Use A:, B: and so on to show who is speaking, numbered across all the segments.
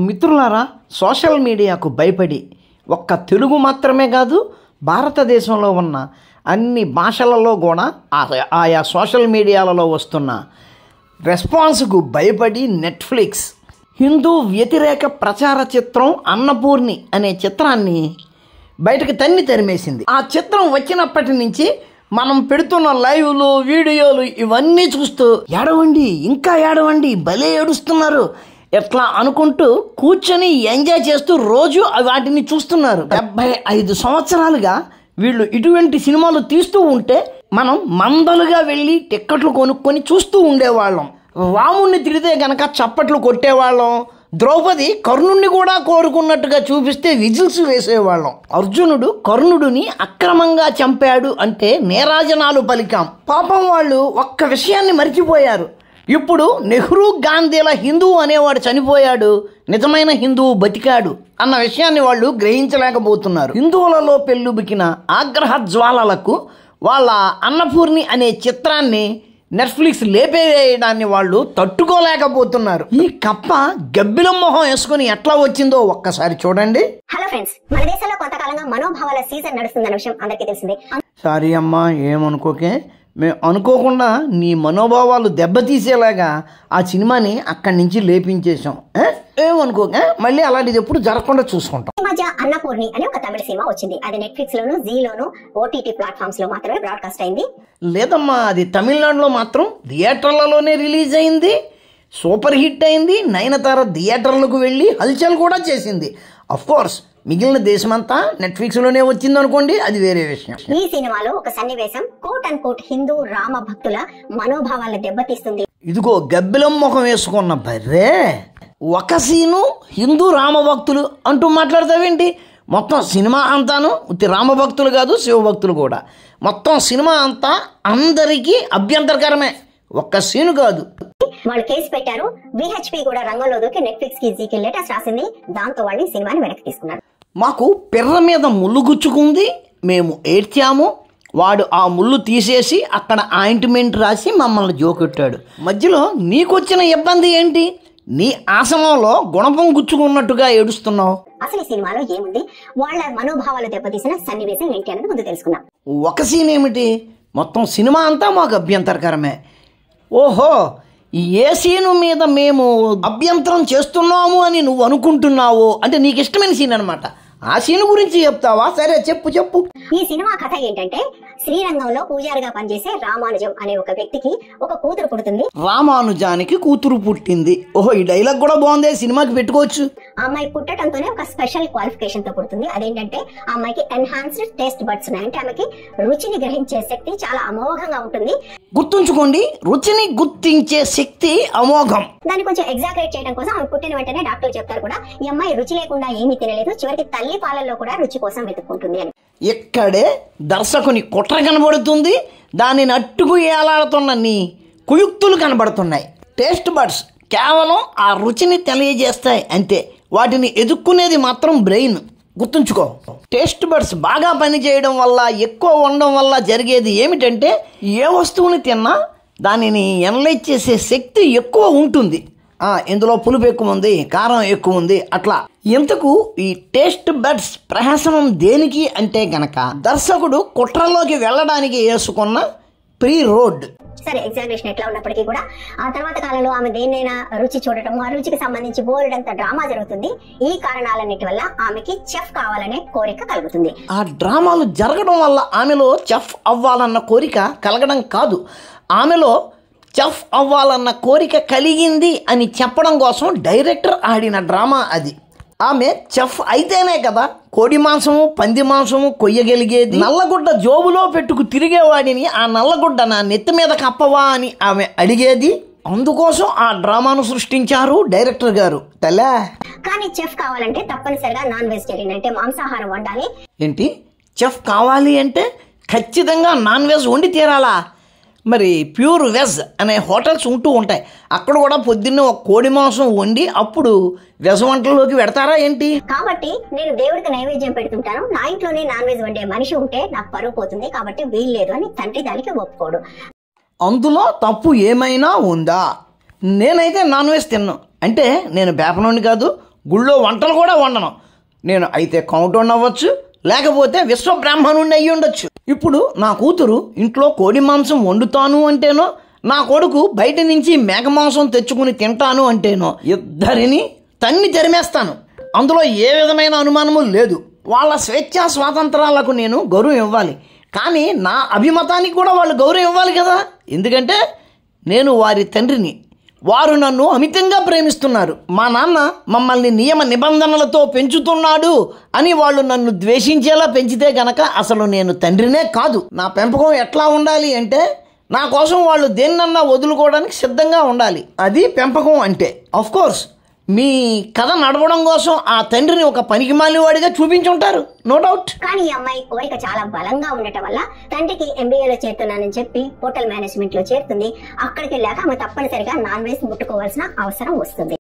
A: మిత్రులారా, సోషల్ మీడియాకు భయపడి ఒక్క తెలుగు మాత్రమే కాదు, భారతదేశంలో ఉన్న అన్ని భాషలలో కూడా ఆయా సోషల్ మీడియాలలో వస్తున్న రెస్పాన్స్కు భయపడి నెట్ఫ్లిక్స్ హిందూ వ్యతిరేక ప్రచార చిత్రం అన్నపూర్ణి అనే చిత్రాన్ని బయటకు తరిమేసింది. ఆ చిత్రం వచ్చినప్పటి నుంచి మనం పెడుతున్న లైవ్లు, వీడియోలు ఇవన్నీ చూస్తూ ఏడవండి, ఇంకా ఏడవండి, భలే ఏడుస్తున్నారు ఎట్లా అనుకుంటూ కూర్చొని ఎంజాయ్ చేస్తూ రోజు వాటిని చూస్తున్నారు. 75 సంవత్సరాలుగా వీళ్ళు ఇటువంటి సినిమాలు తీస్తూ ఉంటే మనం మందలుగా వెళ్ళి టిక్కెట్లు కొనుక్కొని చూస్తూ ఉండేవాళ్ళం. రాముణ్ణి తిడితే గనక చప్పట్లు కొట్టేవాళ్ళం. ద్రౌపది కర్ణుణ్ణి కూడా కోరుకున్నట్టుగా చూపిస్తే విజిల్స్ వేసేవాళ్ళం. అర్జునుడు కర్ణుడిని అక్రమంగా చంపాడు అంటే నేరాజనాలు పలికాం. పాపం వాళ్ళు ఒక్క విషయాన్ని మర్చిపోయారు. ఇప్పుడు నెహ్రూ గాంధీల హిందువు అనేవాడు చనిపోయాడు, నిజమైన హిందువు బతికాడు అన్న విషయాన్ని వాళ్ళు గ్రహించలేకపోతున్నారు. హిందువులలో పెళ్ళుబికిన ఆగ్రహ జ్వాలలకు వాళ్ళ అన్నపూర్ణి అనే చిత్రాన్ని నెట్ఫ్లిక్స్ లేపేయడాన్ని వాళ్ళు తట్టుకోలేకపోతున్నారు. ఈ కప్ప గబ్బిలం మొహం వేసుకుని ఎట్లా వచ్చిందో ఒక్కసారి చూడండి.
B: హలో ఫ్రెండ్స్, మన దేశంలో కొంతకాలంగా మనోభావాల సీజన్ నడుస్తుందన్న విషయం అందరికీ తెలిసిందే.
A: సారీ అమ్మా, ఏమనుకోకే, మేము అనుకోకుండా నీ మనోభావాలు దెబ్బతీసేలాగా ఆ సినిమాని అక్కడి నుంచి లేపించేసాం. ఏమనుకోకే, మళ్ళీ అలాంటిది ఎప్పుడు జరగకుండా చూసుకుంటాం.
B: ఈ మధ్య అన్నపూర్ణి అనే ఒక తమిళ సినిమా వచ్చింది. అది నెట్ఫ్లిక్స్ లోను, జీలోను, ఓటీటీ ప్లాట్ఫామ్స్ లో మాత్రమే బ్రాడ్కాస్ట్ అయింది.
A: లేదమ్మా, అది తమిళనాడులో మాత్రం థియేటర్లలోనే రిలీజ్ అయింది, సూపర్ హిట్ అయింది. నయనతార థియేటర్లకు వెళ్ళి హల్చల్ కూడా చేసింది. అఫ్ కోర్స్ మిగిలిన దేశమంతా నెట్ఫ్లిక్స్ లోనే వచ్చింది అనుకోండి, అది వేరే విషయం.
B: ఈ సినిమాలో ఒక సన్నివేశం quote and quote Hindu Rama భక్తుల మనోభావాలను దెబ్బతీస్తుంది.
A: ఇదిగో గబ్బిలం ముఖం వేసుకున్న బర్రే, ఒక సీను హిందూ రామభక్తులు అంటూ మాట్లాడతావేంటి? మొత్తం సినిమా అంతాను రామభక్తులు కాదు, శివభక్తులు కూడా. మొత్తం సినిమా అంతా అందరికీ అభ్యంతరకరమే, ఒక్క సీను కాదు.
B: వాళ్ళు కేసు పెట్టారు. విహెచ్పి కూడా రంగంలో దూకి నెట్ఫ్లిక్స్ కి జీకి లెటర్స్ రాసింది. దాంతో వాళ్ళు ఈ సినిమాని వెనక్కి తీసుకున్నారు.
A: మాకు పిర్ర మీద ముళ్ళు గుచ్చుకుంది, మేము ఏడ్చాము. వాడు ఆ ముళ్ళు తీసేసి అక్కడ ఆయింట్మెంట్ రాసి మమ్మల్ని జోకెట్టాడు. మధ్యలో నీకొచ్చిన ఇబ్బంది ఏంటి? నీ ఆసనంలో గుణపం గుచ్చుకున్నట్టుగా ఏడుస్తున్నావు.
B: అసలు ఈ సినిమాలో ఏముంది, వాళ్ళ మనోభావాలు దెబ్బతీసిన సన్నివేశం ఏంటి అన్నది ముందు తెలుసుకుందాం.
A: ఒక సీన్ ఏమిటి, మొత్తం సినిమా అంతా మాకు అభ్యంతరకరమే. ఓహో, ఏ సీను మీద మేము అభ్యంతరం చేస్తున్నాము అని నువ్వు అనుకుంటున్నావు అంటే నీకు ఇష్టమైన సీన్ అనమాట. ఆ సీన్ గురించి చెప్తావా? సరే చెప్పు.
B: ఈ సినిమా కథ ఏంటంటే, శ్రీరంగంలో పూజారిగా పనిచేసే రామానుజం అనే ఒక వ్యక్తికి ఒక కూతురు పుడుతుంది.
A: రామానుజానికి కూతురు పుట్టింది. ఓహో, ఈ డైలాగ్ కూడా బాగుంది, సినిమాకి పెట్టుకోవచ్చు.
B: ఆ అమ్మాయి పుట్టడంతోనే ఒక స్పెషల్ క్వాలిఫికేషన్ తో పుడుతుంది. అదేంటంటే ఆ అమ్మాయికి ఎన్హాన్స్డ్ టేస్ట్ బడ్స్ ఉన్నాయి. అంటే ఆమెకి రుచిని గ్రహించే శక్తి చాలా అమోఘంగా ఉంటుంది.
A: గుర్తుంచుకోండి, రుచిని గుర్తించే శక్తి అమోఘం.
B: దాన్ని కొంచెం ఎగ్జాగరేట్ చేయడం కోసం ఆమె పుట్టిన వెంటనే డాక్టర్లు చెప్తారు కూడా, ఈ అమ్మాయి రుచి లేకుండా ఏమీ తినలేదు, చివరికి తల్లి పాలల్లో కూడా రుచి కోసం వెతుక్కుంటుంది అని.
A: ఇక్కడే దర్శకుని కుట్ర కనబడుతుంది. దానిని అట్టుకు ఏలాడుతున్న నీ కుయుక్తులు కనబడుతున్నాయి. టేస్ట్ బడ్స్ కేవలం ఆ రుచిని తెలియజేస్తాయి అంతే, వాటిని ఎదుక్కునేది మాత్రం బ్రెయిన్. గుర్తుంచుకో, టేస్ట్ బడ్స్ బాగా పనిచేయడం వల్ల, ఎక్కువ ఉండడం వల్ల జరిగేది ఏమిటంటే, ఏ వస్తువుని తిన్నా దానిని ఎనలైజ్ చేసే శక్తి ఎక్కువ ఉంటుంది. ఇందులో పులుపు ఎక్కువ ఉంది, కారం ఎక్కువ ఉంది, అట్లా. ఇంతకు ఈ టేస్ట్ బడ్స్ ప్రహసనం దేనికి అంటే గనక దర్శకుడు కుట్రలోకి వెళ్ళడానికి వేసుకున్న ప్రీ రోడ్.
B: సరే, ఎగ్జామినేషన్ ఎట్లా ఉన్నప్పటికీ కూడా ఆ తర్వాత కాలంలో ఆమె దేన్నైనా రుచి చూడటం, ఆ రుచికి సంబంధించి బోలెడంత డ్రామా జరుగుతుంది. ఈ కారణాలన్నిటి వల్ల ఆమెకి చెఫ్ కావాలనే కోరిక కలుగుతుంది. ఆ
A: డ్రామాలు జరగడం వల్ల ఆమెలో చెఫ్ అవ్వాలన్న కోరిక కలగడం కాదు, ఆమెలో చెఫ్ అవ్వాలన్న కోరిక కలిగింది అని చెప్పడం కోసం డైరెక్టర్ ఆడిన డ్రామా అది. ఆమె చెఫ్ అయితేనే కదా కోడి మాంసము, పంది మాంసము కొయ్యగలిగేది. నల్లగుడ్డ జోబులో పెట్టుకు తిరిగేవాడిని ఆ నల్లగుడ్డ నా నెత్తి మీద కప్పవా అని ఆమె అడిగేది. అందుకోసం ఆ డ్రామాను సృష్టించారు డైరెక్టర్ గారు. తల్లా,
B: కానీ చెఫ్ కావాలంటే తప్పనిసరిగా నాన్ వెజిటేరియన్ అంటే మాంసాహారం వండాలి.
A: ఏంటి, చెఫ్ కావాలి అంటే ఖచ్చితంగా నాన్ వెజ్ వండి తీరాలా? మరి ప్యూర్ వెజ్ అనే హోటల్స్ ఉంటూ ఉంటాయి, అక్కడ కూడా పొద్దున్నే ఒక కోడి మాంసం వండి అప్పుడు వెజ్ వంటల్లోకి పెడతారా ఏంటి?
B: కాబట్టి నేను దేవుడికి నైవేద్యం పెడుతుంటాను, నా ఇంట్లోనే నాన్ వెజ్ వండే మనిషి ఉంటే నాకు పరువు పోతుంది, కాబట్టి వీల్లేదు అని తండ్రి దానికి ఒప్పుకోడు.
A: అందులో తప్పు ఏమైనా ఉందా? నేనైతే నాన్ వెజ్ తిన్నాను అంటే నేను బేపనోని కాదు, గుళ్ళో వంటలు కూడా వండను. నేను అయితే కౌంటౌన్ అవ్వచ్చు, లేకపోతే విశ్వ బ్రాహ్మణుడిని అయ్యి ఉండొచ్చు. ఇప్పుడు నా కూతురు ఇంట్లో కోడి మాంసం వండుతాను అంటేనో, నా కొడుకు బయట నుంచి మేక మాంసం తెచ్చుకుని తింటాను అంటేనో ఇద్దరిని తన్ని తరిమేస్తాను. అందులో ఏ విధమైన అనుమానము లేదు. వాళ్ళ స్వేచ్ఛా స్వాతంత్రాలకు నేను గౌరవం ఇవ్వాలి, కానీ నా అభిమతానికి కూడా వాళ్ళు గౌరవం ఇవ్వాలి కదా. ఎందుకంటే నేను వారి తండ్రిని, వారు నన్ను అమితంగా ప్రేమిస్తున్నారు. మా నాన్న మమ్మల్ని నియమ నిబంధనలతో పెంచుతున్నాడు అని వాళ్ళు నన్ను ద్వేషించేలా పెంచితే గనక అసలు నేను తండ్రినే కాదు. నా పెంపకం ఎట్లా ఉండాలి అంటే, నా కోసం వాళ్ళు దేన్నన్నా వదులుకోవడానికి సిద్ధంగా ఉండాలి. అది పెంపకం అంటే. ఆఫ్ కోర్స్ మీ కథ నడవడం కోసం ఆ తండ్రిని ఒక పనికిమాలివాడిగా చూపించుంటారు, నో డౌట్.
B: కానీ ఈ అమ్మాయి కోరిక చాలా బలంగా ఉండటం వల్ల తండ్రికి MBAలో చేరుతున్నానని చెప్పి హోటల్ మేనేజ్మెంట్ లో చేరుతుంది. అక్కడికి వెళ్ళాక ఆమె తప్పనిసరిగా నాన్ వెజ్ ముట్టుకోవాల్సిన అవసరం వస్తుంది.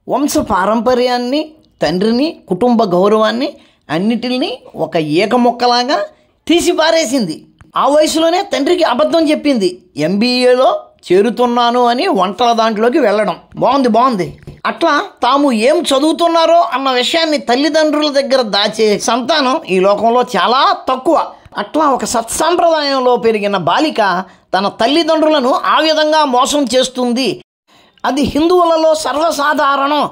A: వంశ పారంపర్యాన్ని, తండ్రిని, కుటుంబ గౌరవాన్ని అన్నిటిని ఒక ఏకమొక్కలాగా తీసి పారేసింది. ఆ వయసులోనే తండ్రికి అబద్ధం చెప్పింది. MBAలో చేరుతున్నాను అని వంటల దాంట్లోకి వెళ్ళడం బాగుంది. అట్లా తాము ఏం చదువుతున్నారో అన్న విషయాన్ని తల్లిదండ్రుల దగ్గర దాచే సంతానం ఈ లోకంలో చాలా తక్కువ. అట్లా ఒక సత్సాంప్రదాయంలో పెరిగిన బాలిక తన తల్లిదండ్రులను ఆ విధంగా మోసం చేస్తుంది. అది హిందువులలో సర్వసాధారణం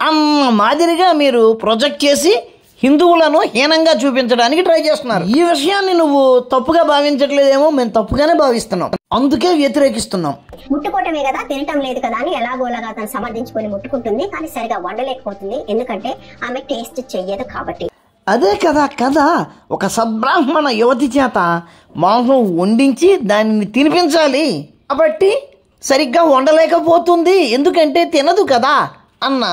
A: అన్న మాదిరిగా మీరు ప్రొజెక్ట్ చేసి హిందువులను హీనంగా చూపించడానికి ట్రై చేస్తున్నారు. ఈ విషయాన్ని నువ్వు తప్పుగా భావించట్లేదేమో, మేము తప్పుగానే భావిస్తున్నాం, అందుకే వ్యతిరేకిస్తున్నాం.
B: ముట్టుకోవటమే కదా, తినటం లేదు కదా అని ఎలాగోలాగా తను సమర్థించుకొని ముట్టుకుంటుంది. కానీ సరిగా వండలేకపోతుంది, ఎందుకంటే ఆమె టేస్ట్ చెయ్యదు కాబట్టి.
A: అదే కదా ఒక సద్బ్రాహ్మణ యువతి చేత మాంసం వండించి దానిని తినిపించాలి కాబట్టి సరిగ్గా వండలేకపోతుంది, ఎందుకంటే తినదు కదా అన్న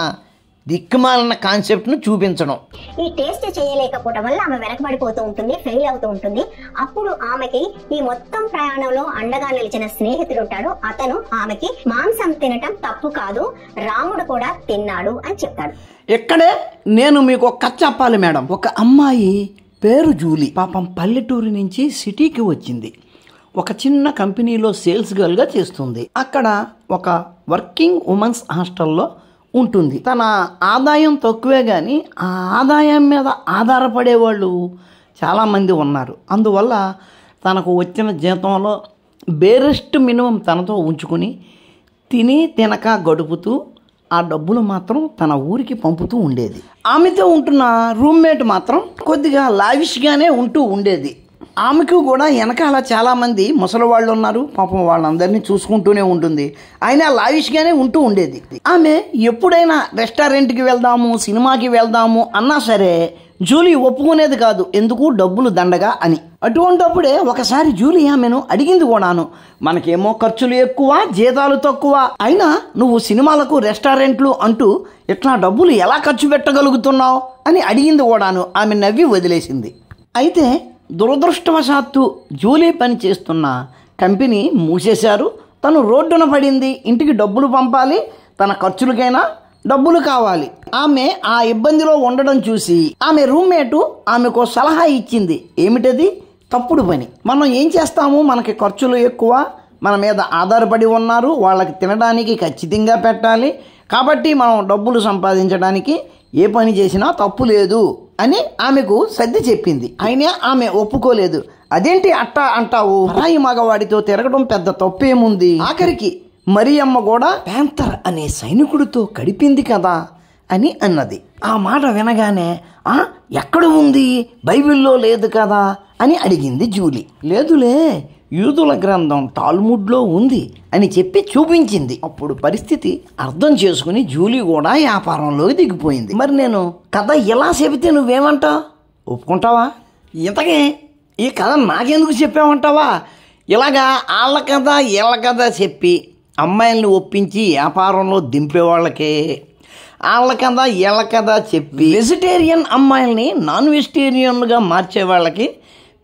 A: దిక్కుమాలిన కాన్సెప్ట్ను చూపించడం.
B: ఈ టేస్ట్ చేయలేకపోవడం వల్ల ఆమె వెనకబడిపోతూ ఉంటుంది, ఫెయిల్ అవుతూ ఉంటుంది. అప్పుడు ఆమెకి ఈ మొత్తం ప్రయాణంలో అండగా నిలిచిన స్నేహితుడు ఉంటాడు. అతను ఆమెకి మాంసం తినటం తప్పు కాదు, రాముడు కూడా తిన్నాడు అని చెప్తాడు.
A: ఇక్కడే నేను మీకు ఒక కథ చెప్పాలి మేడం. ఒక అమ్మాయి పేరు జూలీ, పాపం పల్లెటూరు నుంచి సిటీకి వచ్చింది. ఒక చిన్న కంపెనీలో సేల్స్ గర్ల్గా చేస్తుంది. అక్కడ ఒక వర్కింగ్ ఉమెన్స్ హాస్టల్లో ఉంటుంది. తన ఆదాయం తక్కువే కానీ ఆ ఆదాయం మీద ఆధారపడే వాళ్ళు చాలామంది ఉన్నారు. అందువల్ల తనకు వచ్చిన జీతంలో బేరెస్ట్ మినిమం తనతో ఉంచుకుని తిని తినక గడుపుతూ ఆ డబ్బులు మాత్రం తన ఊరికి పంపుతూ ఉండేది. ఆమెతో ఉంటున్న రూమ్మేట్ మాత్రం కొద్దిగా లావిష్గానే ఉంటూ ఉండేది. ఆమెకు కూడా వెనకాల చాలామంది ముసలి వాళ్ళు ఉన్నారు, పాపం వాళ్ళందరినీ చూసుకుంటూనే ఉంటుంది. అయినా లావిష్గానే ఉంటూ ఉండేది. ఆమె ఎప్పుడైనా రెస్టారెంట్కి వెళ్దాము, సినిమాకి వెళ్దాము అన్నా సరే జూలీ ఒప్పుకునేది కాదు, ఎందుకు డబ్బులు దండగా అని. అటువంటప్పుడే ఒకసారి జూలీ ఆమెను అడిగింది కూడాను, మనకేమో ఖర్చులు ఎక్కువ, జీతాలు తక్కువ, అయినా నువ్వు సినిమాలకు రెస్టారెంట్లు అంటూ ఇట్లా డబ్బులు ఎలా ఖర్చు పెట్టగలుగుతున్నావు అని అడిగింది కూడాను. ఆమె నవ్వి వదిలేసింది. అయితే దురదృష్టవశాత్తు జూలీ పని చేస్తున్న కంపెనీ మూసేశారు. తను రోడ్డున పడింది. ఇంటికి డబ్బులు పంపాలి, తన ఖర్చులకైనా డబ్బులు కావాలి. ఆమె ఆ ఇబ్బందిలో ఉండడం చూసి ఆమె రూమ్మేటు ఆమెకు సలహా ఇచ్చింది. ఏమిటది? తప్పుడు పని. మనం ఏం చేస్తాము, మనకి ఖర్చులు ఎక్కువ, మన మీద ఆధారపడి ఉన్నారు, వాళ్ళకి తినడానికి ఖచ్చితంగా పెట్టాలి, కాబట్టి మనం డబ్బులు సంపాదించడానికి ఏ పని చేసినా తప్పు లేదు అని ఆమెకు సర్ది చెప్పింది. అయినా ఆమె ఒప్పుకోలేదు. అదేంటి అట్టా అంటావు, పరాయి మగవాడితో తిరగడం పెద్ద తప్పేముంది, ఆఖరికి మరియమ్మ కూడా ప్యాంతర్ అనే సైనికుడితో గడిపింది కదా అని అన్నది. ఆ మాట వినగానే ఎక్కడ ఉంది, బైబిల్లో లేదు కదా అని అడిగింది జూలీ. లేదులే, యూదుల గ్రంథం టాల్ముడ్లో ఉంది అని చెప్పి చూపించింది. అప్పుడు పరిస్థితి అర్థం చేసుకుని జూలీ కూడా వ్యాపారంలోకి దిగిపోయింది. మరి నేను కథ ఎలా చెబితే నువ్వేమంటావు, ఒప్పుకుంటావా? ఇంతకే ఈ కథ నాకెందుకు చెప్పావంటావా? ఇలాగా వాళ్ళ కథ వీళ్ళ కథ చెప్పి అమ్మాయిల్ని ఒప్పించి వ్యాపారంలో దింపేవాళ్ళకే, వాళ్ళ కథ వీళ్ళ కథ చెప్పి వెజిటేరియన్ అమ్మాయిల్ని నాన్ వెజిటేరియన్లుగా మార్చే వాళ్ళకి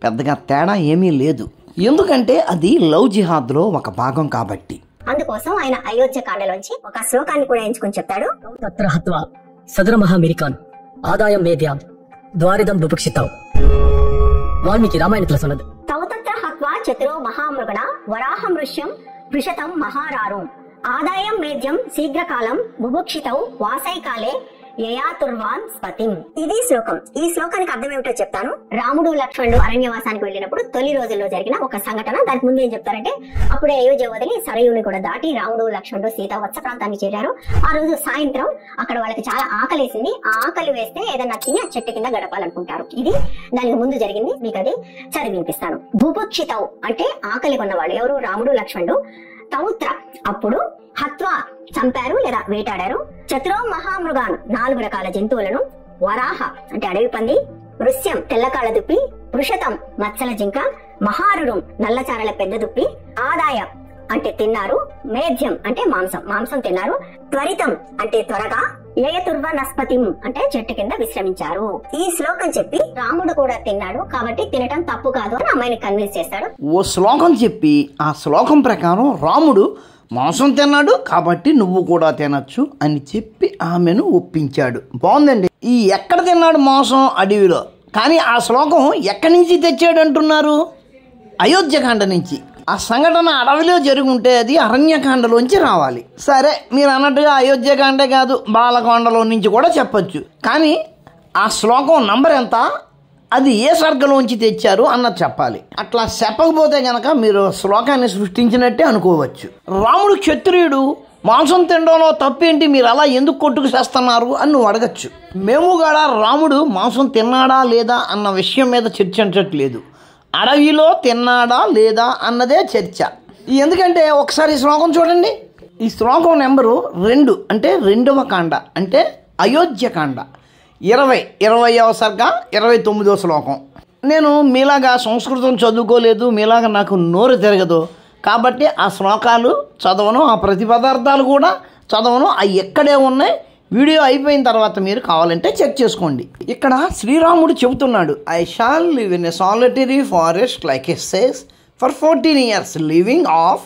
A: పెద్దగా తేడా ఏమీ లేదు. ఎందుకంటే అది లవ్ జిహాద్లో ఒక భాగం కాబట్టి.
B: అందుకోసం ఆయన అయోధ్య కాండలోంచి ఒక శ్లోకాన్ని కూడా ఎంచుకొని చెప్తాడు.
C: తత్ర హత్వా సదర మహామెరికాన్ ఆదాయం మేధ్యాం ద్వారిదం బుభుక్షితాం. వాల్మీకి రామాయణ సన్నది.
B: తౌతత్ర హత్వా చతురో మహామృగణ వరాహమృష్యం వృషతం మహారారు ఆదాయం మేధ్యం శీఘ్రకాలం బుభుక్షితౌ వాసైకాలే యయాతుర్వాన్ స్పతిం. ఇది శ్లోకం. ఈ శ్లోకానికి అర్థం ఏమిటో చెప్తాను. రాముడు లక్ష్మణుడు అరణ్యవాసానికి వెళ్ళినప్పుడు తొలి రోజుల్లో జరిగిన ఒక సంఘటన. దానికి ముందు ఏం చెప్తారంటే, అప్పుడే అయోధ్య వదిలి సరయుని కూడా దాటి రాముడు లక్ష్మణుడు సీత వత్స ప్రాంతానికి చేరారు. ఆ రోజు సాయంత్రం అక్కడ వాళ్ళకి చాలా ఆకలేసింది. ఆ ఆకలి వేస్తే ఏదన్నా తిని చెట్టు కింద గడపాలనుకుంటారు. ఇది దానికి ముందు జరిగింది. మీకు అది చదివి వినిపిస్తాను. బుభుక్షితౌ అంటే ఆకలి కొన్నవాళ్ళు ఎవరు? రాముడు లక్ష్మణుడు. తౌత్ర అప్పుడు హత్వా చంపారు లేదా వేటాడారు. చతురో మహామృగాన్ 4 రకాల జంతువులను. వరాహ అంటే అడవి పంది. వృశ్యం తెల్లకాళ్ళ దుప్పి. వృషతం మత్సల జింక. మహారురం నల్లచారల పెద్ద దుప్పి. ఆదాయ అంటే తిన్నారు. మేధ్యం అంటే మాంసం తిన్నారు. త్వరితం అంటే త్వరగా. యయతుర్వ నస్పతిం అంటే చెట్టు కింద విశ్రమించారు. ఈ శ్లోకం చెప్పి రాముడు కూడా తిన్నాడు కాబట్టి తినటం తప్పు కాదు అని అమ్మాయిని కన్విన్స్ చేస్తాడు.
A: ఓ శ్లోకం చెప్పి ఆ శ్లోకం ప్రకారం రాముడు మాంసం తిన్నాడు కాబట్టి నువ్వు కూడా తినచ్చు అని చెప్పి ఆమెను ఒప్పించాడు. బాగుందండి. ఈ ఎక్కడ తిన్నాడు మాంసం? అడవిలో. కానీ ఆ శ్లోకం ఎక్కడి నుంచి తెచ్చాడు అంటున్నారు? అయోధ్యకాండ నుంచి. ఆ సంఘటన అడవిలో జరుగుంటే అది అరణ్యకాండలోంచి రావాలి. సరే, మీరు అన్నట్టుగా అయోధ్యకాండే కాదు, బాలకాండలో నుంచి కూడా చెప్పచ్చు. కానీ ఆ శ్లోకం నంబర్ ఎంత, అది ఏ సర్గలోంచి తెచ్చారు అన్నది చెప్పాలి. అట్లా చెప్పకపోతే గనక మీరు శ్లోకాన్ని సృష్టించినట్టే అనుకోవచ్చు. రాముడు క్షత్రియుడు, మాంసం తినడంలో తప్పేంటి, మీరు అలా ఎందుకు కొట్టుకు చేస్తున్నారు అని నువ్వు అడగచ్చు. మేము కూడా రాముడు మాంసం తిన్నాడా లేదా అన్న విషయం మీద చర్చించట్లేదు. అడవిలో తిన్నాడా లేదా అన్నదే చర్చ. ఎందుకంటే ఒకసారి ఈ శ్లోకం చూడండి. ఈ శ్లోకం నెంబరు 2 అంటే 2వ కాండ అంటే అయోధ్యకాండ 20వ సర్గ 29వ శ్లోకం. నేను మీలాగా సంస్కృతం చదువుకోలేదు, మీలాగా నాకు నోరు తిరగదు కాబట్టి ఆ శ్లోకాలు చదవను, ఆ ప్రతిపదార్థాలు కూడా చదవను. అవి ఎక్కడే ఉన్నాయి, వీడియో అయిపోయిన తర్వాత మీరు కావాలంటే చెక్ చేసుకోండి. ఇక్కడ శ్రీరాముడు చెబుతున్నాడు, I shall live in a solitary forest like a sage for 14 years living off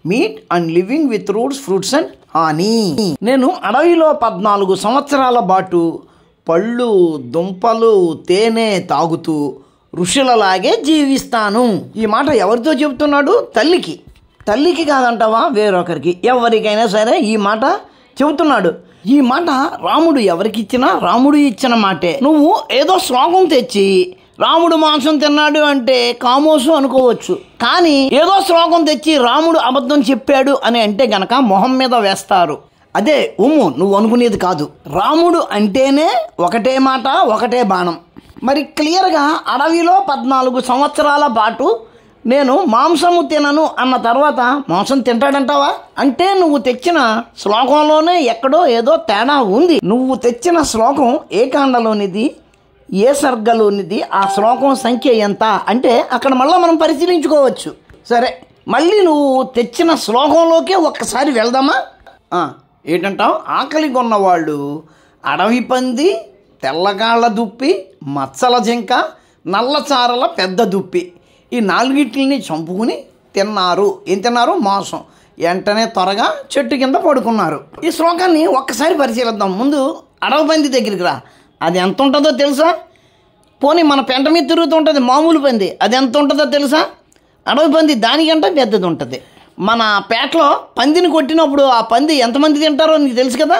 A: meat and living with roots fruits and honey. నేను అడవిలో 14 సంవత్సరాల పాటు పళ్ళు దుంపలు తేనె తాగుతూ ఋషులలాగే జీవిస్తాను. ఈ మాట ఎవరితో చెబుతున్నాడు? తల్లికి కాదంటావా, వేరొకరికి, ఎవరికైనా సరే ఈ మాట చెబుతున్నాడు. ఈ మాట రాముడు ఎవరికిచ్చినా రాముడు ఇచ్చిన మాటే. నువ్వు ఏదో శ్లోకం తెచ్చి రాముడు మాంసం తిన్నాడు అంటే కామోసు అనుకోవచ్చు. కానీ ఏదో శ్లోకం తెచ్చి రాముడు అబద్ధం చెప్పాడు అని అంటే గనక మొహం మీద వేస్తారు. అదే నువ్వు అనుకునేది కాదు. రాముడు అంటేనే ఒకటే మాట, ఒకటే బాణం. మరి క్లియర్గా అడవిలో 14 సంవత్సరాల పాటు నేను మాంసము తినను అన్న తర్వాత మాంసం తింటాడంటావా? అంటే నువ్వు తెచ్చిన శ్లోకంలోనే ఎక్కడో ఏదో తేడా ఉంది. నువ్వు తెచ్చిన శ్లోకం ఏ కాండలోనిది, ఏ సర్గలోనిది, ఆ శ్లోకం సంఖ్య ఎంత అంటే అక్కడ మళ్ళీ మనం పరిశీలించుకోవచ్చు. సరే, మళ్ళీ నువ్వు తెచ్చిన శ్లోకంలోకే ఒక్కసారి వెళ్దామా? ఏంటంటావు? ఆకలి కొన్నవాళ్ళు అడవి పంది, తెల్లగాళ్ళ దుప్పి, మచ్చల జింక, నల్లచారల పెద్ద దుప్పి, ఈ 4 చంపుకుని తిన్నారు. ఏం తిన్నారు? మాంసం. వెంటనే త్వరగా చెట్టు కింద పడుకున్నారు. ఈ శ్లోకాన్ని ఒక్కసారి పరిశీలిద్దాం. ముందు అడవి పంది దగ్గరికి రా. అది ఎంత ఉంటుందో తెలుసా? పోనీ మన పెంట మీద తిరుగుతుంటుంది మామూలు పంది, అది ఎంత ఉంటుందో తెలుసా? అడవి పంది దానికంటే పెద్దది ఉంటుంది. మన పేటలో పందిని కొట్టినప్పుడు ఆ పంది ఎంతమంది తింటారో నీకు తెలుసు కదా.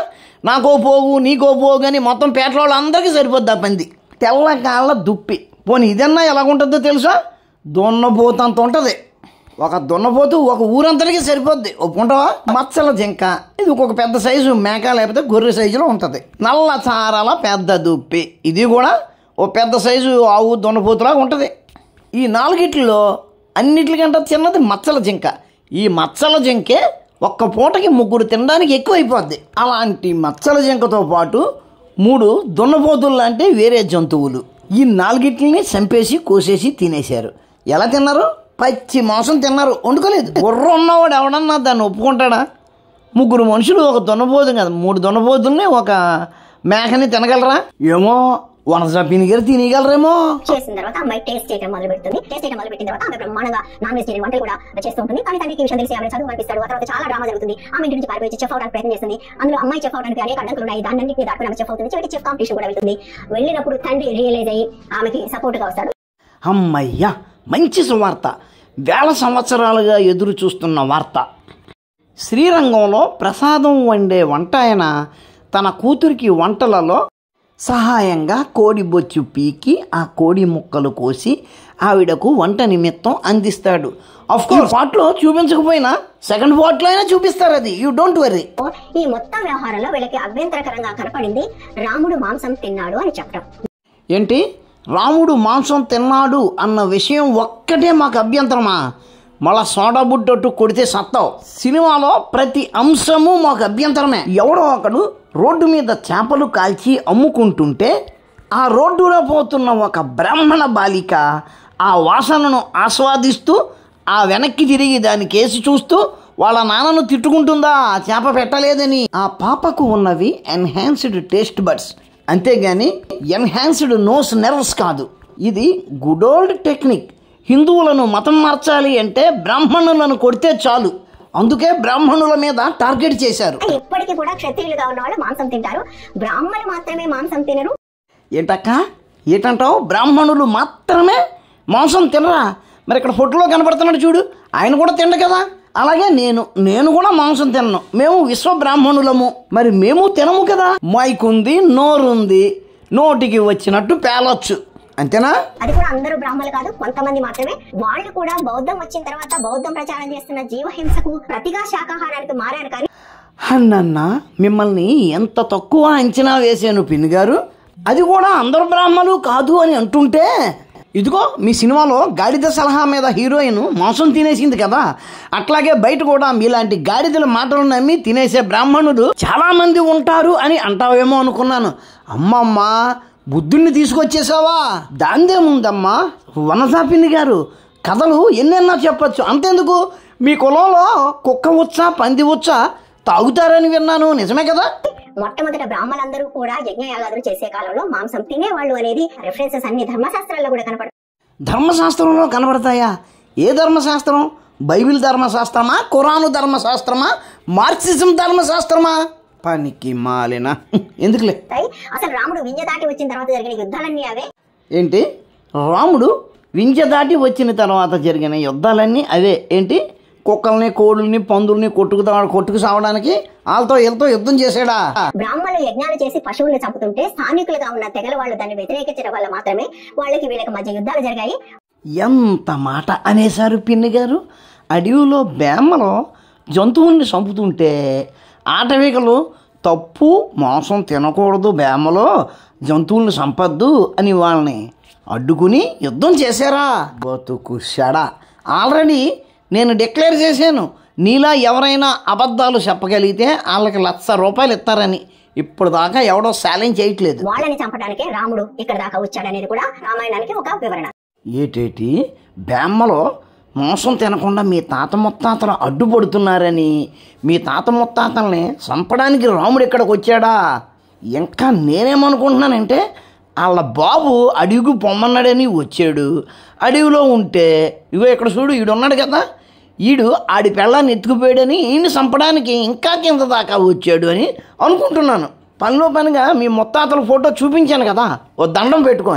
A: నాకో పోగు నీకో పోగు అని మొత్తం పేటలో వాళ్ళందరికీ సరిపోద్ది ఆ పంది. తెల్లకాళ్ళ దుప్పి, పోనీ ఇదన్నా ఎలాగుంటుందో తెలుసా? దున్నపోతు అంత ఉంటుంది. ఒక దున్నపోతు ఒక ఊరంతటికి సరిపోద్ది, ఒప్పుకుంటావా? మచ్చల జింక, ఇది ఒక పెద్ద సైజు మేక లేకపోతే గొర్రె సైజులో ఉంటుంది. నల్ల చారల పెద్ద దుప్పి, ఇది కూడా ఓ పెద్ద సైజు ఆవు దున్నపోతులాగా ఉంటుంది. ఈ 4 అన్నిటికంటే చిన్నది మచ్చల జింక. ఈ మచ్చల జింకే ఒక్క పూటకి 3 తినడానికి ఎక్కువైపోద్ది. అలాంటి మచ్చల జింకతో పాటు 3 దున్నపోతులు లాంటి వేరే జంతువులు. ఈ 4 చంపేసి కోసేసి తినేశారు. ఎలా తిన్నారు? పచ్చి మాంసం తిన్నారు, వండుకోలేదు. బుర్ర ఉన్నవాడు ఎవడన్నా దాన్ని ఒప్పుకుంటాడా? 3 మనుషులు ఒక దున్నపోతు కదా, 3 దున్నపోతుల్ని ఒక మేకని తినగలరా? ఏమో వనజ పినిగరు తినగలరేమో.
B: చేసిన తర్వాత అమ్మాయి టేస్ట్ చేయడం మొదలు పెడుతుంది. టేస్ట్ చేయడం మొదలు పెట్టిన తర్వాత ఆమె బ్రహ్మాండంగా నాన్ వెజిటేరియన్ వంటలు కూడా చేస్తూ ఉంటుంది. కానీ తనకి విషయం తెలిసి ఆమె చదువు పంపిస్తాడు. ఆ తర్వాత చాలా డ్రామా జరుగుతుంది. ఆమె ఇంటి నుంచి పారిపోయి చెఫ్ అవడానికి ప్రయత్నం చేస్తుంది. అందులో అమ్మాయి చెఫ్ అవడానికి అనేక అడ్డంకులు ఉన్నాయి. దాన్ని దాటుకుని ఆమె చెఫ్ అవుతుంది. చివరికి చెఫ్ కాంపిటీషన్ కూడా వెళ్తుంది. వెళ్ళినప్పుడు తండ్రి రియలైజ్ అయ్యి ఆమెకి సపోర్ట్ గా వస్తాడు.
A: అమ్మయ్యా, మంచి సువార్త, వేల సంవత్సరాలుగా ఎదురు చూస్తున్న వార్త. శ్రీరంగంలో ప్రసాదం వండే వంట ఆయన తన కూతురికి వంటలలో సహాయంగా కోడి బొచ్చు పీకి ఆ కోడి ముక్కలు కోసి ఆవిడకు వంట నిమిత్తం అందిస్తాడు. అఫ్కోర్స్ పార్ట్లో చూపించకపోయినా సెకండ్ పార్ట్లో అయినా చూపిస్తారు, అది యూ డోంట్ వర్రీ.
B: ఈ మొత్తం వ్యవహారంలో వీళ్ళకి అభ్యంతరకరంగా కనపడింది రాముడు మాంసం తిన్నాడు అని చెప్పడం.
A: ఏంటి, రాముడు మాంసం తిన్నాడు అన్న విషయం ఒక్కటే మాకు అభ్యంతరమా? మళ్ళా సోడా బుడ్డట్టు కొడితే సత్తావు. సినిమాలో ప్రతి అంశము మాకు అభ్యంతరమే. ఎవడో ఒకడు రోడ్డు మీద చేపలు కాల్చి అమ్ముకుంటుంటే ఆ రోడ్డులో పోతున్న ఒక బ్రాహ్మణ బాలిక ఆ వాసనను ఆస్వాదిస్తూ ఆ వెనక్కి తిరిగి దాన్ని కేసి చూస్తూ వాళ్ళ నాన్నను తిట్టుకుంటుందా ఆ చేప పెట్టలేదని. ఆ పాపకు ఉన్నవి ఎన్హాన్స్డ్ టేస్ట్ బడ్స్, అంతేగాని ఎన్హాన్స్డ్ నోస్ నెర్వ్స్ కాదు. ఇది గుడ్ ఓల్డ్ టెక్నిక్. హిందువులను మతం మార్చాలి అంటే బ్రాహ్మణులను కొడితే చాలు, అందుకే బ్రాహ్మణుల మీద టార్గెట్ చేశారు.
B: ఇప్పటికీ కూడా క్షత్రియులుగా ఉన్న వాళ్ళు మాంసం తింటారు, బ్రాహ్మణులు మాత్రమే మాంసం తినరు.
A: ఏంటక్క, ఏంటంటావు? బ్రాహ్మణులు మాత్రమే మాంసం తినరా? మరి ఇక్కడ ఫోటోలో కనపడుతున్నాడు చూడు, ఆయన కూడా తిండు కదా. అలాగే నేను కూడా మాంసం తినను. మేము విశ్వ బ్రాహ్మణులము, మరి మేము తినము కదా. మైకుంది, నోరుంది, నోటికి వచ్చినట్టు పేలొచ్చు, అంతేనా?
B: అది కూడా అందరూ బ్రాహ్మణులు కాదు, కొంతమంది మాత్రమే. వాళ్ళు కూడా బౌద్ధం వచ్చిన తర్వాత బౌద్ధం ప్రచారం చేస్తున్న జీవహింసకు ప్రతిగా శాకాహారానికి మారారు. కానీ
A: అన్న మిమ్మల్ని ఎంత తక్కువ అంచనా వేసాను పిన్ని గారు. అది కూడా అందరు బ్రాహ్మణులు కాదు అని అంటుంటే, ఇదిగో మీ సినిమాలో గాడిద సలహా మీద హీరోయిన్ మాంసం తినేసింది కదా, అట్లాగే బయట కూడా మీలాంటి గాడిదల మాటలు నమ్మి తినేసే బ్రాహ్మణులు చాలా మంది ఉంటారు అని అంటావేమో అనుకున్నాను. అమ్మమ్మ, బుద్ధుణ్ణి తీసుకొచ్చేసావా? దాందేముందమ్మా వనజాపిన్ని గారు, కథలు ఎన్నెన్నో చెప్పచ్చు, అంతెందుకు మీ కులంలో కుక్క ఉచ్చ పంది ఉచ్చ తాగుతారని విన్నాను, నిజమే కదా?
B: మొట్టమొదట బ్రాహ్మణులందరూ కూడా యజ్ఞయాగాదులు చేసే కాలంలో మాంసం తినేవాళ్ళు అనేది రెఫరెన్సెస్ అన్ని ధర్మశాస్త్రాల్లో కూడా కనపడతాయి.
A: ధర్మశాస్త్రంలో కనబడతాయా? ఏ ధర్మశాస్త్రం? బైబిల్ ధర్మశాస్త్రమా, ఖురాను ధర్మశాస్త్రమా, మార్క్సిజం ధర్మశాస్త్రమా? పనికి మాలిన ఎందుకులే.
B: అసలు రాముడు వింజ దాటి వచ్చిన తర్వాత జరిగిన యుద్ధాలన్నీ అవే.
A: ఏంటి, రాముడు వింజ దాటి వచ్చిన తర్వాత జరిగిన యుద్ధాలన్నీ అవే? ఏంటి, కుక్కల్ని కోడుల్ని పందుల్ని కొట్టుకు సావడానికి వాళ్ళతో వీళ్ళతో యుద్ధం చేశాడా?
B: బ్రాహ్మణులు యజ్ఞాలు చేసి పశువుల్ని చంపుతుంటే స్థానికులుగా ఉన్న తెగల వాళ్ళు దాన్ని వ్యతిరేకించడం వల్ల మాత్రమే వీళ్ళకి మధ్య యుద్ధాలు జరిగాయి.
A: ఎంత మాట అనేశారు పిన్ని గారు. అడవిలో బేమలో జంతువుల్ని చంపుతుంటే ఆటవికలు తప్పు, మాంసం తినకూడదు, బేమలో జంతువుల్ని చంపద్దు అని వాళ్ళని అడ్డుకుని యుద్ధం చేశారా? బతుకు షడ. ఆల్రెడీ నేను డిక్లేర్ చేశాను, నీలా ఎవరైనా అబద్ధాలు చెప్పగలిగితే వాళ్ళకి ₹1,00,000 ఇస్తారని. ఇప్పుడు దాకా ఎవడో ఛాలెంజ్ చేయట్లేదు.
B: వాళ్ళని చంపడానికే రాముడు ఇక్కడ దాకా వచ్చాడనేది కూడా రామాయణానికి ఒక వివరణ.
A: ఏటేటి, బేమ్మలో మాంసం తినకుండా మీ తాత ముత్తాతలు అడ్డుపడుతున్నారని మీ తాత ముత్తాతల్ని చంపడానికి రాముడు ఇక్కడికి వచ్చాడా? ఇంకా నేనేమనుకుంటున్నానంటే వాళ్ళ బాబు అడవికి పొమ్మన్నాడని వచ్చాడు. అడవిలో ఉంటే ఇగో ఇక్కడ చూడు, ఈడున్నాడు కదా, ఈడు ఆడి పెళ్ళాన్ని ఎత్తుకుపోయాడని ఈయన్ని చంపడానికి ఇంకా కింద దాకా వచ్చాడు అని అనుకుంటున్నాను. పనిలో పనిగా మీ ముత్తాతల ఫోటో చూపించాను కదా, ఓ దండం పెట్టుకో.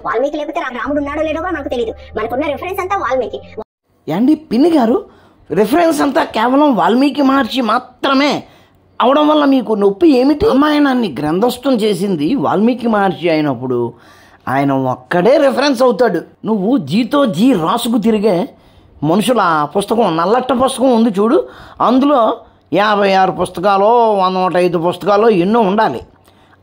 B: వాల్మీకి లేకపోతే రాముడు ఉన్నాడో లేడో మనకు తెలియదు, మనకున్న రిఫరెన్స్ అంతా వాల్మీకి.
A: ఏండి పిన్ని గారు, రిఫరెన్స్ అంతా కేవలం వాల్మీకి మహర్షి మాత్రమే అవడం వల్ల మీకు నొప్పి ఏమిటి? రామాయణాన్ని గ్రంథస్థం చేసింది వాల్మీకి మహర్షి అయినప్పుడు ఆయన ఒక్కడే రిఫరెన్స్ అవుతాడు. నువ్వు జీతో జీ రాసుకు తిరిగే మనుషుల పుస్తకం, నల్లట్ట పుస్తకం ఉంది చూడు, అందులో 56 పుస్తకాలు 105 పుస్తకాలు ఎన్నో ఉండాలి.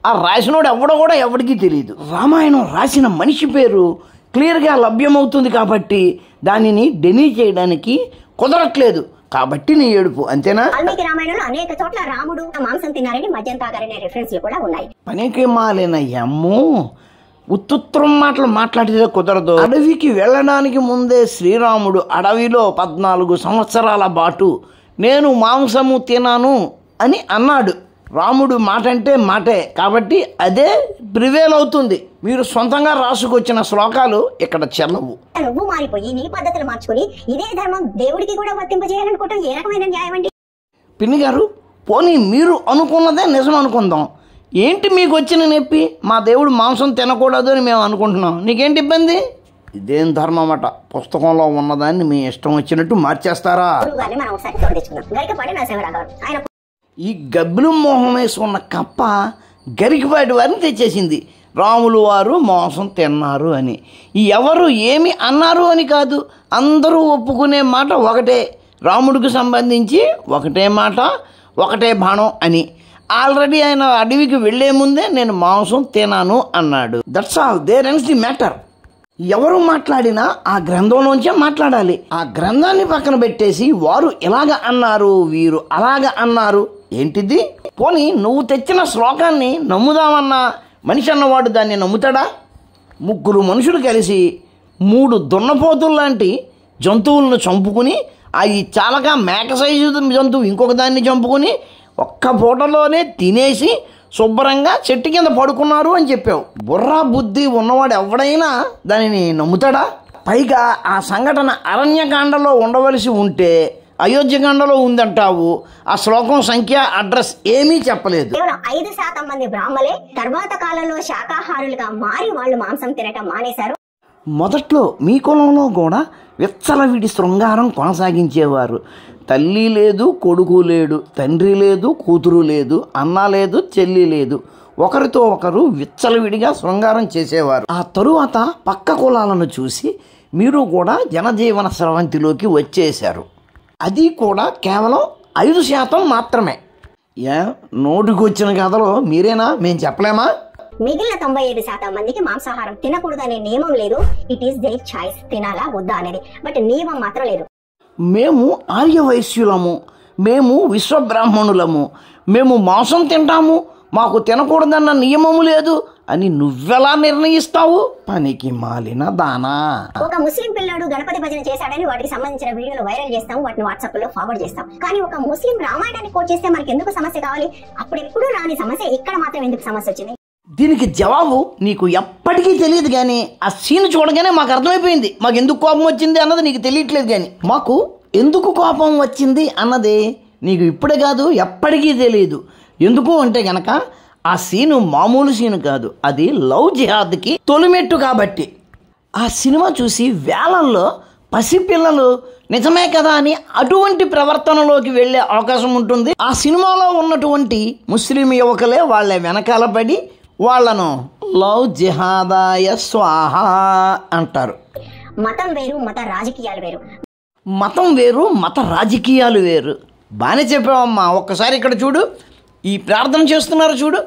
A: ఆ రాసినోడు ఎవడో కూడా ఎవడికి తెలియదు. రామాయణం రాసిన మనిషి పేరు క్లియర్గా లభ్యమవుతుంది కాబట్టి దానిని డెనీ చేయడానికి కుదరట్లేదు, కాబట్టి నీ ఏడుపు, అంతేనా?
B: వాల్మీకి రామాయణంలో అనేక చోట్ల రాముడు మాంసం తిన్నారని, మద్యం తాగారనే రిఫరెన్స్లు కూడా ఉన్నాయి.
A: పనికి మాలిన యమ్ము ఉత్తుత్రం మాటలు మాట్లాడితే కుదరదు. అడవికి వెళ్ళడానికి ముందే శ్రీరాముడు అడవిలో 14 సంవత్సరాల పాటు నేను మాంసము తినాను అని అన్నాడు. రాముడు మాట అంటే మాటే కాబట్టి అదే ప్రివేల్ అవుతుంది. మీరు సొంతంగా రాసుకొచ్చిన శ్లోకాలు ఇక్కడ చెల్లవు.
B: నువ్వు మారిపోయి నీ పద్ధతులు మార్చుకుని ఇదే ధర్మం దేవుడికి కూడా వర్తింపజేయాలనుకోవటం ఏ రకమైన న్యాయం అండి?
A: పిన్ని గారు, పోనీ మీరు అనుకున్నదే నిజం అనుకుందాం. ఏంటి మీకు వచ్చిన నొప్పి? మా దేవుడు మాంసం తినకూడదు అని మేము అనుకుంటున్నాం, నీకేంటి ఇబ్బంది? ఇదేం ధర్మం అట, పుస్తకంలో ఉన్నదాన్ని మీ ఇష్టం వచ్చినట్టు మార్చేస్తారా? ఈ గబ్బిలం మొహం వేసి ఉన్న కప్ప గరికిపాటి వారిని తెచ్చేసింది. రాములు వారు మాంసం తిన్నారు అని. ఎవరు ఏమి అన్నారు అని కాదు, అందరూ ఒప్పుకునే మాట ఒకటే. రాముడికి సంబంధించి ఒకటే మాట, ఒకటే బాణం అని. ఆల్రెడీ ఆయన అడవికి వెళ్లే ముందే నేను మాంసం తినాను అన్నాడు. That's all, there ends the matter. ఎవరు మాట్లాడినా ఆ గ్రంథంలోంచే మాట్లాడాలి. ఆ గ్రంథాన్ని పక్కన పెట్టేసి వారు ఇలాగ అన్నారు, వీరు అలాగ అన్నారు ఏంటిది? పోనీ నువ్వు తెచ్చిన శ్లోకాన్ని నమ్ముదామన్నా మనిషి అన్నవాడు దాన్ని నమ్ముతాడా? 3 మనుషులు కలిసి 3 దున్నపోతుల్లాంటి జంతువులను చంపుకుని, అవి చాలగా మేక సైజు జంతువు ఇంకొక దాన్ని చంపుకుని ఒక్క పూటలోనే తినేసి శుభ్రంగా చెట్టు కింద పడుకున్నారు అని చెప్పావు. బుర్రా బుద్ధి ఉన్నవాడు ఎవడైనా దానిని నమ్ముతాడా? పైగా ఆ సంఘటన అరణ్యకాండలో ఉండవలసి ఉంటే అయోధ్యకాండలో ఉందంటావు. ఆ శ్లోకం సంఖ్య, అడ్రస్ ఏమీ చెప్పలేదు.
B: కేవలం 5% మంది బ్రాహ్మలే తర్వాత కాలంలో శాకాహారులుగా మారి వాళ్ళు మాంసం తినటం మానేశారు.
A: మొదట్లో మీ కులంలో కూడా విచ్చలవిడి శృంగారం కొనసాగించేవారు. తల్లి లేదు, కొడుకు లేడు, తండ్రి లేదు, కూతురు లేదు, అన్న లేదు, చెల్లి లేదు. ఒకరితో ఒకరు విచ్చలవిడిగా శృంగారం చేసేవారు. ఆ తరువాత పక్క కులాలను చూసి మీరు కూడా జనజీవన స్రవంతిలోకి వచ్చేశారు. అది కూడా కేవలం 5% మాత్రమే. నోటికి వచ్చిన కథలో మీరేనా, మేము చెప్పలేమా?
B: మిగిలిన 95% మందికి మాంసాహారం తినకూడదనే నియమం లేదు. ఇట్ ఈస్ దేర్ చాయిస్, తినాలా వద్దా అనేది. బట్ నియమం మాత్రం లేదు.
A: మేము ఆర్యవైశ్యులము, మేము విశ్వబ్రాహ్మణులము, మేము మాంసం తింటాము, మాకు తినకూడదన్న నియమము లేదు అని నువ్వెలా నిర్ణయిస్తావు? పనికి మాలిన దానా.
B: ఒక ముస్లిం పిల్లాడు గణపతి భజన చేశాడని వాటికి సంబంధించిన వీడియోలు వైరల్ చేస్తాం, వాటిని వాట్సాప్ లో ఫార్వర్డ్ చేస్తాం. కానీ ఒక ముస్లిం రామాయణాన్ని కోట్ చేస్తే మనకి ఎందుకు సమస్య కావాలి? అప్పుడు ఎప్పుడు రాని సమస్య ఇక్కడ మాత్రం ఎందుకు సమస్య వచ్చింది?
A: దీనికి జవాబు నీకు ఎప్పటికీ తెలియదు. కానీ ఆ సీన్ చూడగానే మాకు అర్థమైపోయింది. మాకు ఎందుకు కోపం వచ్చింది అన్నది నీకు తెలియట్లేదు. కానీ మాకు ఎందుకు కోపం వచ్చింది అన్నది నీకు ఇప్పుడే కాదు, ఎప్పటికీ తెలియదు. ఎందుకు అంటే గనక ఆ సీను మామూలు సీను కాదు, అది లవ్ జిహాద్కి తొలిమెట్టు కాబట్టి. ఆ సినిమా చూసి వేలల్లో పసిపిల్లలు నిజమే కదా అని అటువంటి ప్రవర్తనలోకి వెళ్ళే అవకాశం ఉంటుంది. ఆ సినిమాలో ఉన్నటువంటి ముస్లిం యువకులే వాళ్ళ వెనకాల పడి వాళ్ళను లవ్ జిహాదాయ స్వాహ అంటారు.
B: మతం వేరు, మత రాజకీయాలు వేరు.
A: మతం వేరు, మత రాజకీయాలు వేరు. బాగానే చెప్పావమ్మా. ఒక్కసారి ఇక్కడ చూడు, ఈ ప్రార్థన చేస్తున్నారు చూడు,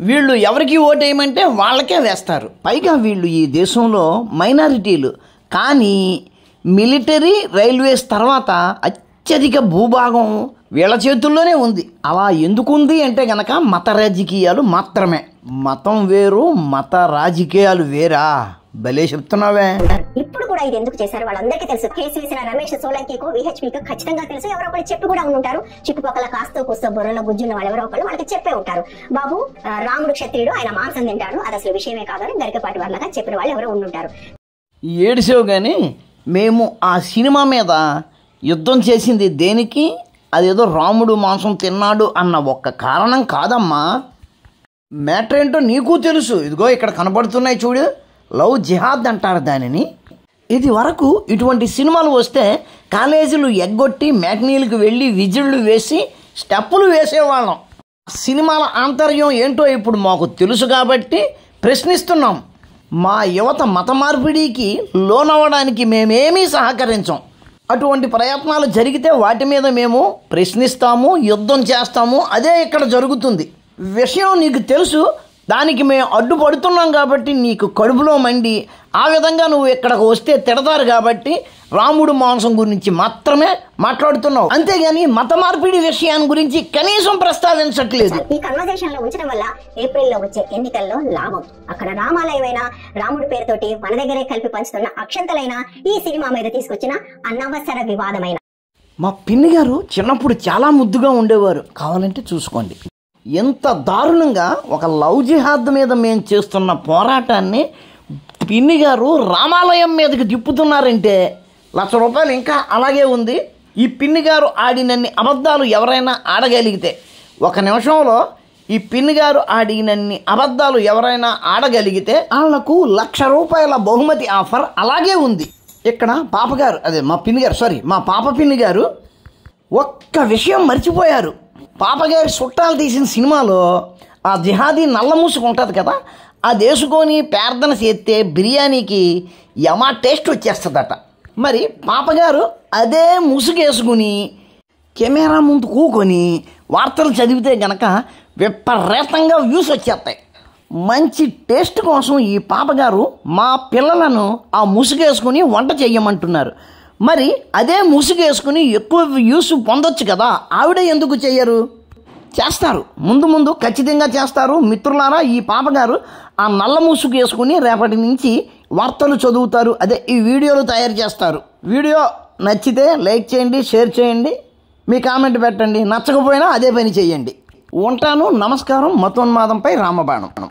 A: వీళ్ళు ఎవరికి ఓటేయమంటే వాళ్ళకే వేస్తారు. పైగా వీళ్ళు ఈ దేశంలో మైనారిటీలు. కానీ మిలిటరీ, రైల్వేస్ తర్వాత అత్యధిక భూభాగం వీళ్ళ చేతుల్లోనే ఉంది. అలా ఎందుకుంది అంటే గనక మత రాజకీయాలు మాత్రమే. మతం వేరు, మత రాజకీయాలు వేరా? భలే చెప్తున్నావే.
B: ఇప్పుడు కూడా ఇది ఎందుకు చేశారు వాళ్ళందరికీ తెలుసు. కేసు వేసిన రమేష్ సోలంకికు, విహెచ్పికు ఖచ్చితంగా తెలుసు. ఎవరో ఒకరు చెప్పి కూడా ఉంటారు. చుట్టుపక్కల కాస్త కూస్తో బుర్రలో గుజ్జున్న వాళ్ళు ఎవరో ఒకళ్ళు వాళ్ళకి చెప్పే ఉంటారు. బాబు, రాముడు క్షత్రియుడు, ఆయన మాంసం తింటాడు, అది అసలు విషయమే కాదని గరికపాటి వాళ్ళగా చెప్పిన వాళ్ళు ఎవరో ఉండుంటారు.
A: ఏడిసేవు. కానీ మేము ఆ సినిమా మీద యుద్ధం చేసింది దేనికి? అదేదో రాముడు మాంసం తిన్నాడు అన్న ఒక్క కారణం కాదమ్మా. మ్యాటర్ ఏంటో నీకు తెలుసు. ఇదిగో ఇక్కడ కనబడుతున్నాయి చూడు, లవ్ జిహాద్ అంటారు దానిని. ఇది వరకు ఇటువంటి సినిమాలు వస్తే కాలేజీలు ఎగ్గొట్టి మ్యాట్నీలకు వెళ్ళి విజిళ్ళు వేసి స్టెప్పులు వేసేవాళ్ళం. సినిమాల ఆంతర్యం ఏంటో ఇప్పుడు మాకు తెలుసు కాబట్టి ప్రశ్నిస్తున్నాం. మా యువత మత మార్పిడికి లోనవ్వడానికి మేమేమీ సహకరించాం. అటువంటి ప్రయత్నాలు జరిగితే వాటి మీద మేము ప్రశ్నిస్తాము, యుద్ధం చేస్తాము. అదే ఇక్కడ జరుగుతుంది. విషయం నీకు తెలుసు, దానికి మేము అడ్డుపడుతున్నాం కాబట్టి నీకు కడుపులో మండి ఆ విధంగా నువ్వు ఇక్కడికి వస్తే తిడతారు కాబట్టి రాముడు మాంసం గురించి మాత్రమే మాట్లాడుతున్నావు. అంతేగాని మత మార్పిడి విషయాన్ని గురించి కనీసం ప్రస్తావించట్లేదు.
B: ఈ కన్వర్సేషన్ లో ఉంచడం వల్ల ఏప్రిల్లో వచ్చే ఎన్నికల్లో లాభం. అక్కడ రామాలయమైనా, రాముడి పేరుతోటి మన దగ్గరే కలిపి పంచుతున్న అక్షంతలైనా, ఈ సినిమా మీద తీసుకొచ్చిన అనవసర వివాదమైన.
A: మా పిన్ని గారు చిన్నప్పుడు చాలా ముద్దుగా ఉండేవారు. కావాలంటే చూసుకోండి. ఎంత దారుణంగా ఒక లవ్ జిహాద్ మీద మేము చేస్తున్న పోరాటాన్ని పిన్ని గారు రామాలయం మీదకి తిప్పుతున్నారంటే ₹1,00,000 ఇంకా అలాగే ఉంది. ఈ పిన్ని గారు ఆడినన్ని అబద్ధాలు ఎవరైనా ఆడగలిగితే, ఒక నిమిషంలో ఈ పిన్ని గారు ఆడినన్ని అబద్ధాలు ఎవరైనా ఆడగలిగితే వాళ్లకు ₹1,00,000 బహుమతి ఆఫర్ అలాగే ఉంది. ఇక్కడ పాపగారు, అదే మా పిన్ని గారు, మా పాప పిన్ని గారు ఒక్క విషయం మర్చిపోయారు. పాపగారి చుట్టాలు తీసిన సినిమాలో ఆ జిహాదీ నల్ల ముసుగు ఉంటుంది కదా, అది వేసుకొని ప్రార్థన చేస్తే బిర్యానీకి యమా టేస్ట్ వచ్చేస్తుందట. మరి పాపగారు అదే ముసుగు వేసుకుని కెమెరా ముందు కూకొని వార్తలు చదివితే గనక విపరీతంగా వ్యూస్ వచ్చేస్తాయి. మంచి టేస్ట్ కోసం ఈ పాపగారు మా పిల్లలను ఆ ముసుగు వేసుకుని వంట చేయమంటున్నారు. మరి అదే ముసుగు వేసుకుని ఎక్కువ వ్యూస్ పొందొచ్చు కదా, ఆవిడ ఎందుకు చెయ్యరు? చేస్తారు, ముందు ముందు ఖచ్చితంగా చేస్తారు. మిత్రులారా, ఈ పాపగారు ఆ నల్ల ముసుగు వేసుకుని రేపటి నుంచి వార్తలు చదువుతారు, అదే ఈ వీడియోలు తయారు చేస్తారు. వీడియో నచ్చితే లైక్ చేయండి, షేర్ చేయండి, మీ కామెంట్ పెట్టండి. నచ్చకపోయినా అదే పని చేయండి. ఉంటాను. నమస్కారం. మతోన్మాదంపై రామబాణం.